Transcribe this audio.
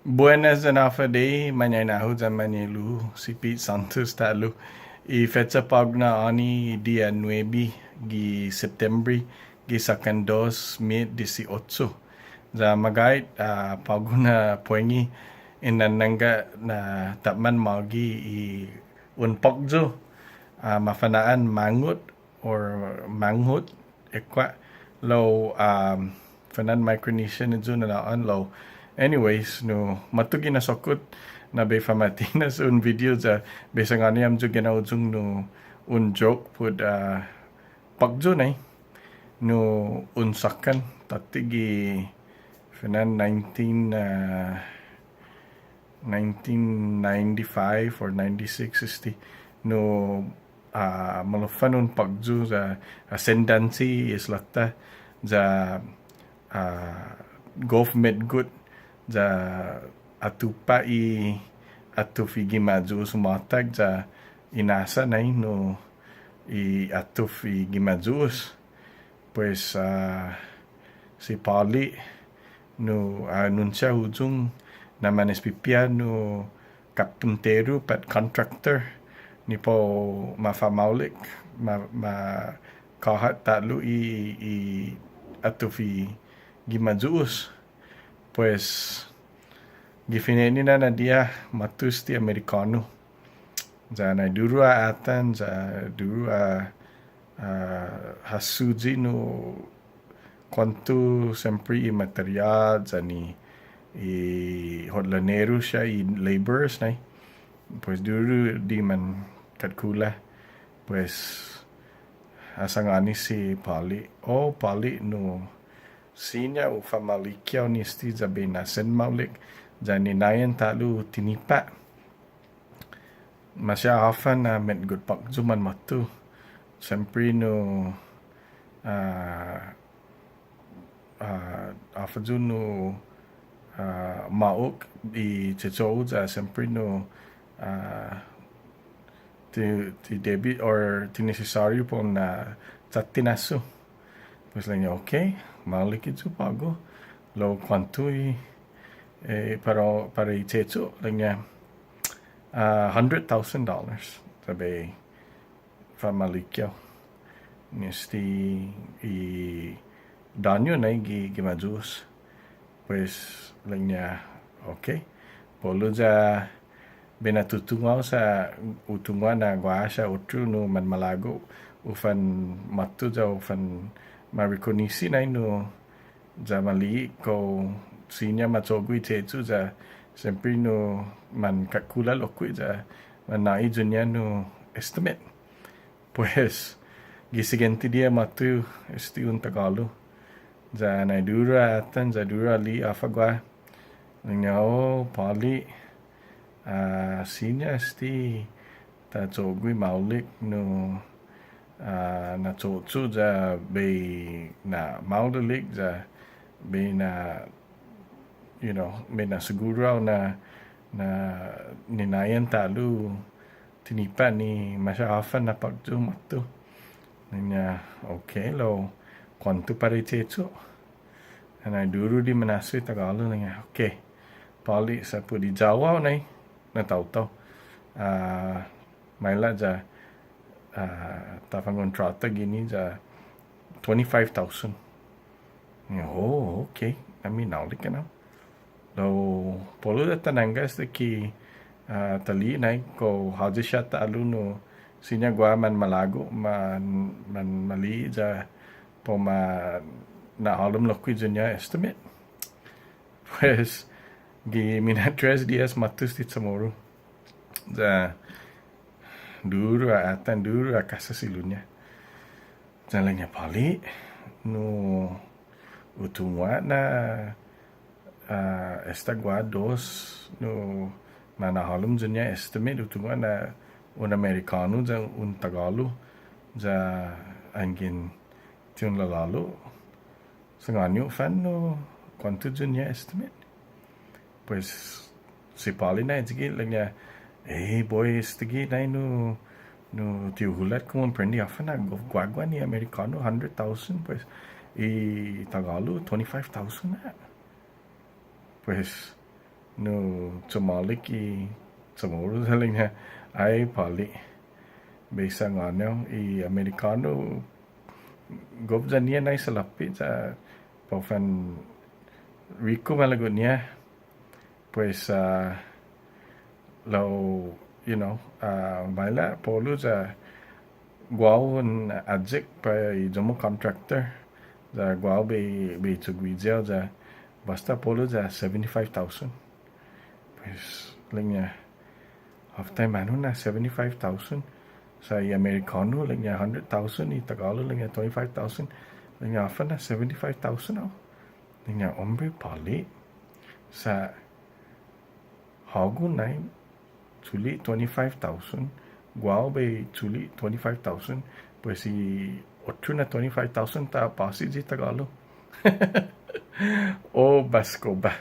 Buenas and half a day, manhã za Manilu, si Pete Santos talo. I fecha pag na ani dia 9 gi September gi sakan 2018. Za magait pag na poengi inananga na tapman magi I unpokjo mafanaan mangut or manghut ekwa low fanan Micronesian na nalaan low. Anyways, no matugi na sokot na be famatinas un video za besa nga niyam jo ginaudjung no un joke pud pagjo nay no unsakan tatigi fanan 1995 or 96 isti no malufan un pagjo za ascendancy is lakta za government good za atupa atufi gimaju sumatag za inasa na no atufi gimajus pues si Pali no anunsya hujung naman SPPA no kaptuntero pat contractor ni po mafamaulik kahat talo I atufi gimajus pues gifineni na dia matus ti Amerikano za na durua atan za durua hasuji no kwanto sempre I material za ni hodlanero siya I laborers na pues duru di man katkula pues asangani si Pali no sinya ufamalikiaw ni sti za binasen maulik za ninayan talo tinipa masya afan na met good pak zuman matu siyempre no afadun no mauk I chechow za siyempre no ti debit or ti necessary po na tatinaso pues lang niya okay maulik itu pago lo kwanto para itecho lang niya $100,000 sabi famalikyaw nisti danyo na gimajus pues lang niya okay polo za binatutungaw sa utungaw na guasya utru no man malago ufan matu za ufan marikonisi na no za mali ko sinya matsogu itetu za siyempre no man kakula lokwi za man naidyo niya no estimate pues gisigenti dia matu esti un Tagalog za naidura atan za dura li afagwa niya Pali sinya esti ta tsogwi maulik no na tsotso za bay na maulik za bay na may na siguro na ninayan talo tinipa ni masyafan na pagjo mato niya okay lo kwanto pariteto na duro di manasoy Tagalog niya okay Pali sa po di Jawa na nataw-taw mayla za tapang kontrata gini za 25,000 okay nami naulik ka na lo polo da tanangas da ki tali na ko haji siya talo no sinya gwa man malago man mali za po na halom lokwi niya estimate pues gi mina 3 días matus ti samoro za duro atan duro casa silunya jalan niya Pali no utungwa na estagwa dos no manahalum niya estimate utungwa na un Amerikano za un Tagalog za angin tiun lalalo sanganyo fan no kwanto niya estimate pues si Pali na sige lang niya boys tigi na no tiuhulat kung prendi afa na gwagwa ni Amerikano 100,000 pues Tagalog 25,000 na pues no tumalik tumuro saling na ay pali bisa ngano Amerikano gobza niya na sa lapit sa pofan Rico malagot niya pues law baila polo sa guawon adjek pa jomo contractor za guaw be tugwizel za basta polo za 75,000 pues linya half time ano na 75,000 sa Amerikano linya 100,000 Tagalog linya 25,000 linya afa na 75,000 linya ombre pali sa hago na tuli 25,000 guaw be tuli 25,000 pues otro na 25,000 ta pasi di Tagalog o Basco ba